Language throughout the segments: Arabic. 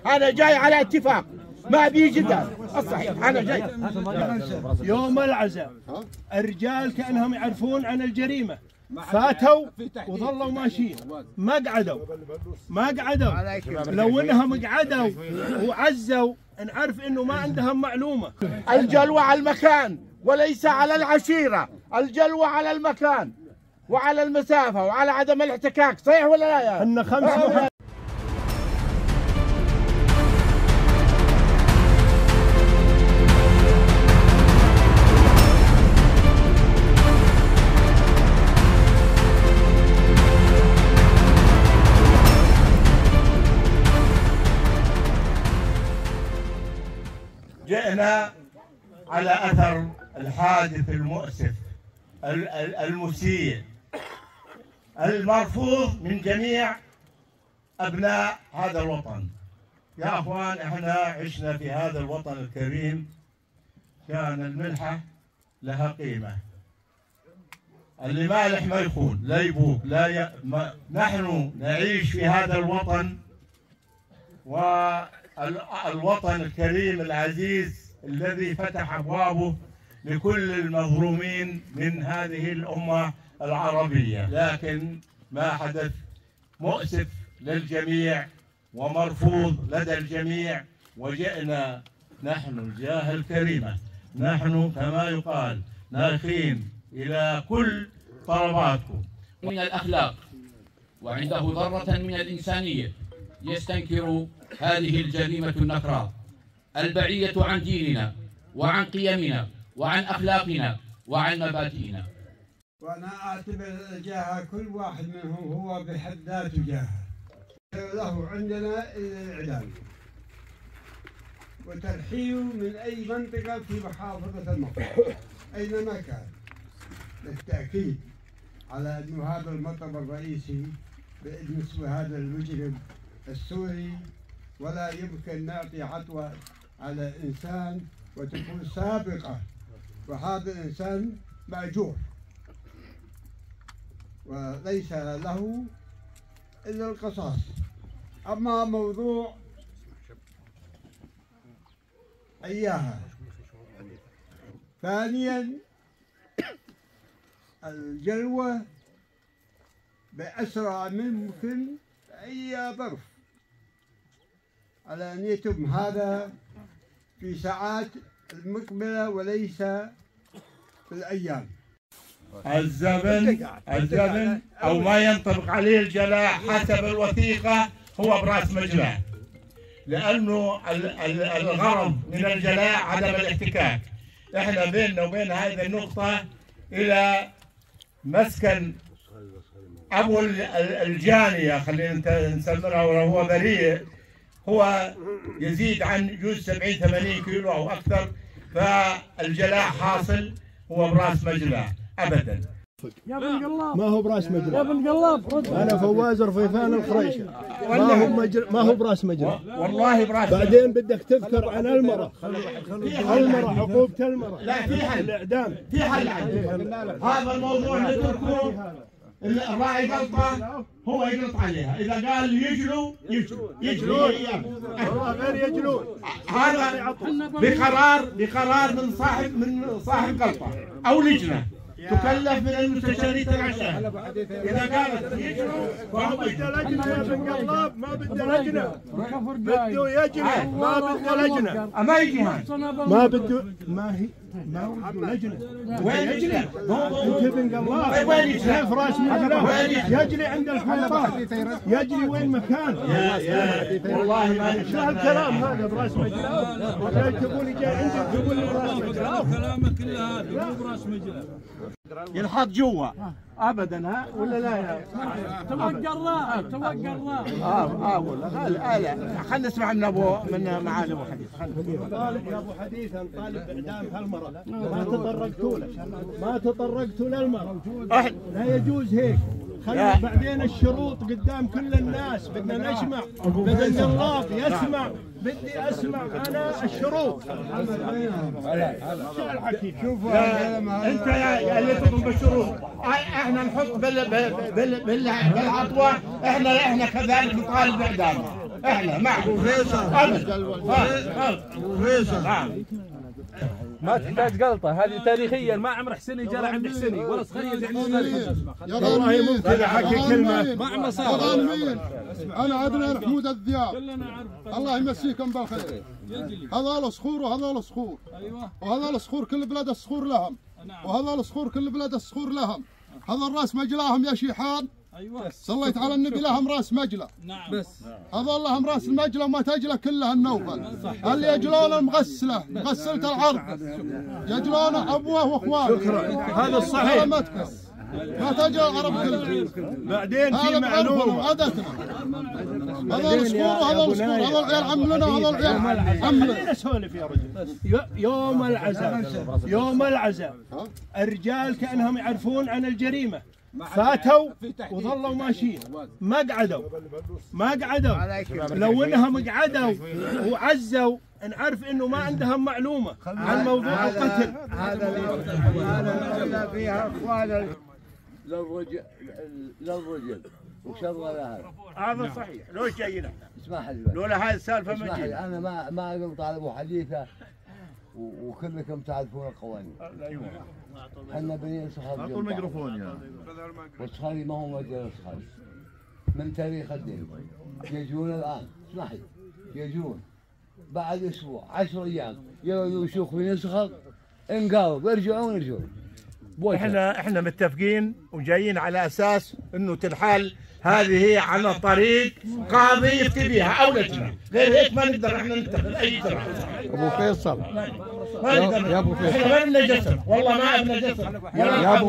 أنا جاي على اتفاق ما بي جدال. الصحيح أنا جاي. يوم العزاء الرجال كأنهم يعرفون عن الجريمة، فاتوا وظلوا ماشيين، ما قعدوا. لو انهم قعدوا وعزوا نعرف انه ما عندهم معلومة. الجلوة على المكان وليس على العشيرة، الجلوة على المكان وعلى المسافة وعلى عدم الاحتكاك، صحيح ولا لا يا؟ ان 5 جئنا على أثر الحادث المؤسف المسيء المرفوض من جميع أبناء هذا الوطن. يا أخوان، إحنا عشنا في هذا الوطن الكريم، كان الملحة لها قيمة، اللي مالح ما يخون لا يبوك نحن نعيش في هذا الوطن، والوطن الكريم العزيز الذي فتح أبوابه لكل المظلومين من هذه الأمة العربية. لكن ما حدث مؤسف للجميع ومرفوض لدى الجميع، وجئنا نحن الجاه الكريمة، نحن كما يقال ناخين إلى كل طلباتكم. من الأخلاق وعنده ذرة من الإنسانية يستنكر هذه الجريمة النكراء البعيدة عن ديننا وعن قيمنا وعن أخلاقنا وعن مبادئنا. وأنا أعتبر الجاهة كل واحد منهم هو بحد ذاته جاهة، له عندنا الإعدام وترحيله من أي منطقة في محافظة المطار أينما كان، بالتأكيد على أنه هذا المطب الرئيسي بالنسبة هذا المجرم السوري، ولا يمكن نعطي عطوة على إنسان وتكون سابقة، وهذا الإنسان مأجور وليس له إلا القصاص. أما موضوع إياها، ثانيا الجلوة بأسرع ممكن أي ظرف، على أن يتم هذا في ساعات المقبلة وليس في الأيام. الزمن أو ما ينطبق عليه الجلاء حسب الوثيقة هو برأس مجلاه، لأنه الغرض من الجلاء عدم الاحتكاك. احنا بيننا وبين هذه النقطة إلى مسكن أبو الجانية، خلينا نسمرها، وهو بريء، هو يزيد عن يجوز 70-80 كيلو أو أكثر، فالجلاء حاصل هو براس مجلاه أبدا. يا بن قلاب ما هو براس مجلى. يا بن قلاب انا فواز رفيفان الخريشة، ما هو براس مجلى والله براس. بعدين بدك تذكر عن المرأة عقوبة المرأة. لا، في حل، الإعدام في حل عندي. هذا الموضوع نتركه، الراعي غلطة هو يغلط عليها، إذا قال يجلوا والله غير يجلون، هذا بقرار من صاحب غلطة أو لجنة تكلف من المستشارين العشاء. إذا قالت يجروا ما بده لجنة يا بن قلاب، ما بده لجنة، بده يجري، ما بده لجنة، ما يجي هاي، ما بده، ما بده لجنة. وين لجنة؟ انت بن قلاب وين يجري؟ فراش مجرى يجري عند الحوارات، يجري وين مكان. والله ما شو هالكلام هذا براس مجرى؟ تقول جاي عندك تقول لي براس مجرى؟ كلامك كله هذا مو براس مجرى. ينحط جوا ابدا، ها ولا لا يا توقع الراعي والله خلينا نسمع من معالي ابو حديث. طالب يا ابو حديث، طالب باعدام هالمرأة، ما تطرقتوا للمرأة، لا يجوز هيك. خلي بعدين الشروط قدام كل الناس، بدنا نسمع، بدنا القلاب يسمع، بدي اسمع انا الشروط. شوفوا انت يا اللي تطلب الشروط، احنا نحط بالعطوه، احنا كذلك نطالب باعدامه. احنا مع ابو فيصل. ما تحتاج قلطه، هذه تاريخيا ما عمر حسيني جرى عند حسيني ولا صغير يعني والله ممكن احكي كلمه. ما عمر صار. انا عدنان حمود الذياب، الله يمسيكم بالخير. هذول صخور وهذول صخور. ايوه. وهذول صخور كل بلاد الصخور لهم. وهذول صخور كل بلاد الصخور لهم. هذول راس مجلاهم يا شيحان. ايوه. صليت على النبي لهم راس مجله. نعم. بس هذول لهم راس المجله وما تجله كلها النوفل. اللي يجلون المغسله، مغسله العرض. يجلون ابوه واخوانه. شكرا. هذا الصحيح. ما تجي العرب كلها. بعدين في معلومه عادتنا. هذول صخور وهذول صخور، هذول عيال عملنا وهذول عيال عملنا. خلينا نسولف يا رجل. يوم العزاء الرجال كانهم يعرفون عن الجريمه، فاتوا وظلوا ماشيين، ما قعدوا. لو انهم قعدوا وعزوا نعرف انه ما عندهم معلومه عن موضوع القتل. هذا فيها اخوان للرجل وشغلها هذا صحيح. لو جايين احنا اسمح لي لولا هاي السالفه ما جينا. انا ما اقطع ابو حديثه وكلكم تعرفون القوانين. ايوه. احنا بني صخر. اعطوا الميكروفون يا والصخري ما هو مجال الصخري من تاريخ الدين. يجون الان اسمح لي يجون بعد اسبوع 10 ايام يقعدوا يشوفوا بني صخر انقالوا يرجعون. احنا متفقين وجايين على اساس انه تنحل هذه على طريق قاضي يفتي بها اولتنا، غير هيك ما نقدر احنا نتخذ اي اجراء. ابو فيصل ما نقدر يا ابو فيصل، احنا ما لنا جسر، والله ما عندنا جسر يا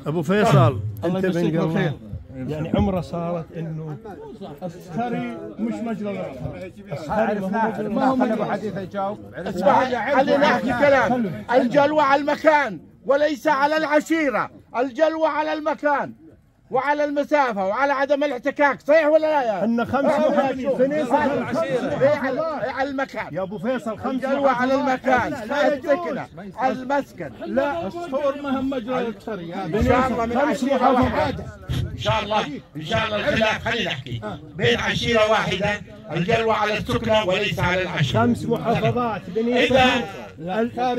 ابو فيصل انت بن قلبي يعني عمره صارت انه السري مش مجرى السري ما هو ابو حديث يجاوب. خلينا نحكي كلام. الجلوة على المكان وليس على العشيرة. الجلوة على المكان وعلى المسافة وعلى عدم الاحتكاك، صحيح ولا لا يا؟ ان 5 على المكان يا ابو فيصل. 5 الجلوة على المكان، السكنة، المسكن. لا الصخور ما هم مجرى السري. ان شاء الله من عشيرة واحدة. ان شاء الله الخلاف خلينا نحكي بين عشيرة واحدة. الجلوة على السكنة وليس على العشيرة. 5 محافظات بني صغر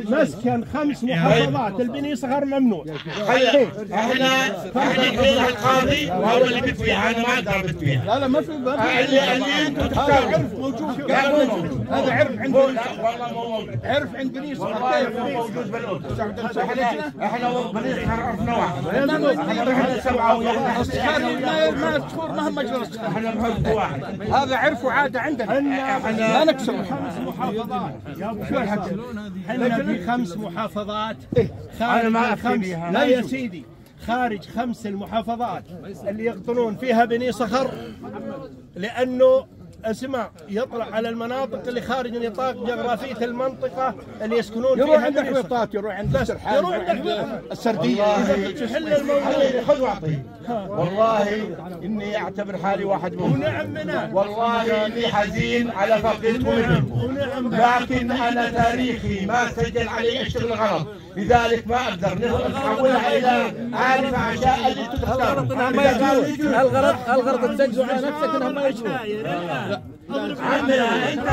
مسكن. 5 محافظات البني صغر ممنوع. احنا نحيلها القاضي وهو اللي بيت فيها، انا ما اقدر ابت فيها. لا ما في اللي انتم تختاروا. عرف موجود. هذا عرف عند والله مو موجود. عرف عند بني صغر. والله مو موجود بالأردن. احنا بني صغر عرفنا واحد. احنا 7 ما هم مجلس. احنا بنحب واحد. هذا عرف وعاده عندنا. لا نكسر 5 محافظات. يا ابو شو الحكي؟ احنا في 5 محافظات خارج 5. لا يا سيدي، خارج 5 المحافظات اللي يقطنون فيها بني صخر، لانه اسمع يطلع على المناطق اللي خارج نطاق جغرافية المنطقة اللي يسكنون فيها. يروح عند حويطات، يروح عند السرحان، يروح عند السردية. تحل الموضوع. خذ واعطي. والله اني اعتبر حالي واحد منهم. ونعمنا. والله اني حزين على فقدكم، لكن انا تاريخي ما سجل علي اشتغل غلط، لذلك ما اقدر نحولها الى عارفه عشاء اللي انتم تختاروا. الغرض تسجلوا على نفسك انهم ما يجوا. عمنا انت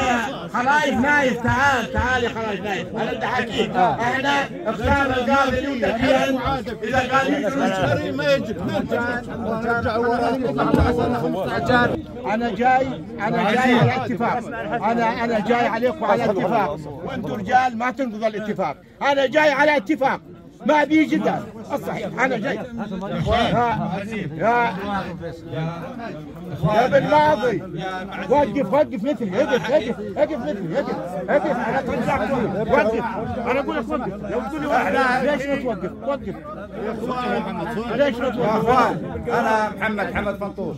خلايف نايف. تعال يا خلايف نايف. انا انت حكيت احنا اختار القاضي اللي متكلم. اذا قال ما يجب. انا جاي على اتفاق. انا جاي عليكم على اتفاق، وانتم رجال ما تنقضوا الاتفاق. انا جاي على اتفاق ما بي جدال. الصحيح انا جاي. يا ابن ماضي وقف مثلي. اقف مثلي. انا ترجعك وقف. انا اقول لك وقف. لو قلت لي ليش ما توقف؟ وقف. ليش ما توقف؟ انا محمد فنطوش،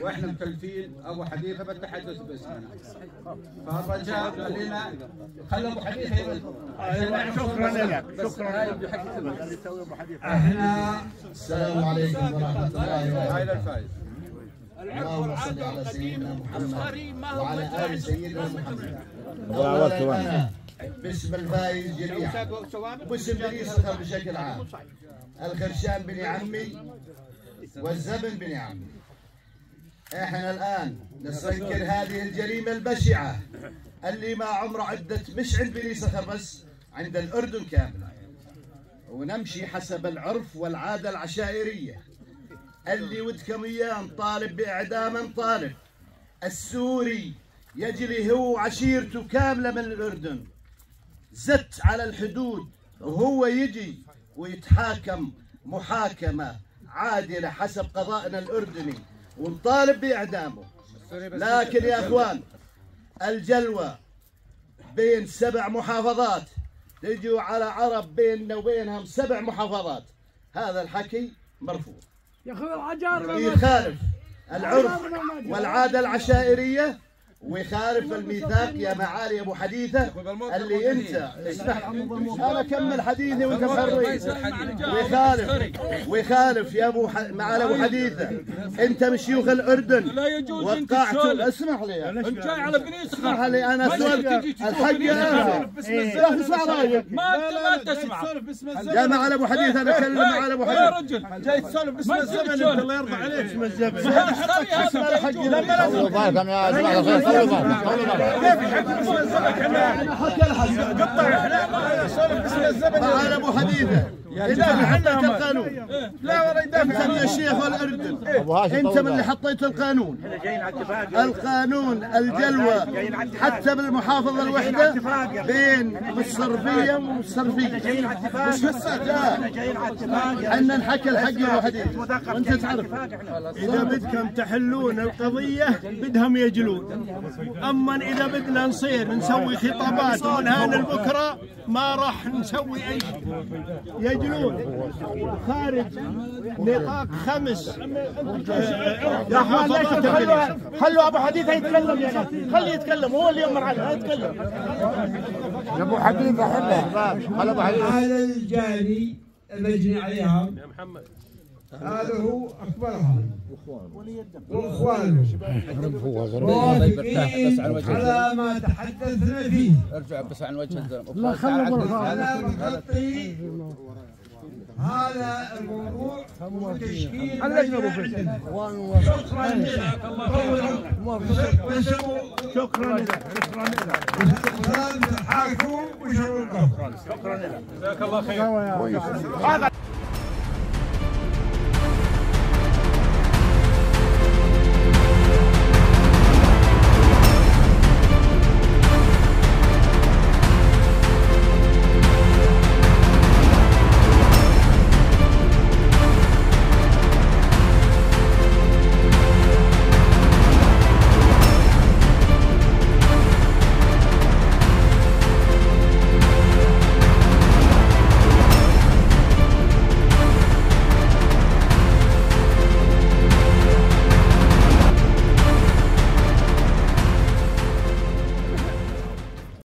واحنا مكلفين ابو حديثه بالتحدث باسمنا. فالرجاء قال لنا خلي ابو حديثه. شكرا لك. احنا السلام عليكم ورحمه الله وبركاته. اللهم صل على سيدنا محمد وعلى ال سيدنا محمد. اولا باسم الفايز جميعا وباسم بني صخر بشكل عام، الخرشان بني عمي والزبن بني عمي، احنا الآن نستنكر هذه الجريمة البشعة اللي ما عمره عدت مش عند بني صخر بس، عند الأردن كاملة. ونمشي حسب العرف والعادة العشائرية اللي ودكم إياه نطالب بإعدام نطالب. السوري يجري هو وعشيرته كاملة من الأردن زت على الحدود، وهو يجي ويتحاكم محاكمة عادلة حسب قضائنا الأردني ونطالب بإعدامه. لكن يا أخوان الجلوة بين 7 محافظات، تجوا على عرب بيننا وبينهم 7 محافظات، هذا الحكي مرفوض. يخالف العرف والعادة العشائرية ويخالف الميثاق يا معالي ابو حديثه اللي انت اسمح انا اكمل حديثي وانت محررين. ويخالف يا ابو معالي ابو حديثه، انت من شيوخ الاردن وقعتوا. اسمح لي انت جاي على بني صخر. اسمح لي انا اسولف الحق اسمع رايك. ما تسمع يا معالي ابو حديثه انا اكلم معالي ابو حديثه. يا رجل جاي تسولف باسم الزمن، انت الله يرضى عليك اسم الزمن. معالي ابو حديثه يدافع عنك القانون. لا ولا يدافع انت من الشيخ والاردن، انت من اللي حطيت القانون. القانون الجلوه حتى بالمحافظه الوحده بين الصرفيه والصرفيه مش عندنا نحكي الحق يا ابو حديث وانت تعرف. اذا بدكم تحلون القضيه بدهم يجلون، اما اذا بدنا نصير نسوي خطابات ومن هان لبكره ما راح نسوي اي شيء. يجلون خارج نطاق 5 يا اخوان ليش خلوا ابو حديثه يتكلم يا ناس، خليه يتكلم هو اللي يمر عليه يتكلم. يا ابو حديثه خلوا ابو حديثه. هذا الجاني المجني عليها هذا هو اكبرهم واخوانه موافقين على ما تحدثنا فيه. ارجع بس عن وجه الزلمه. لا خلوا انا بغطي هذا الموضوع وتشكيل عندنا. شكرا لك شكرا الحاكم وشكرا لك. جزاك الله خير.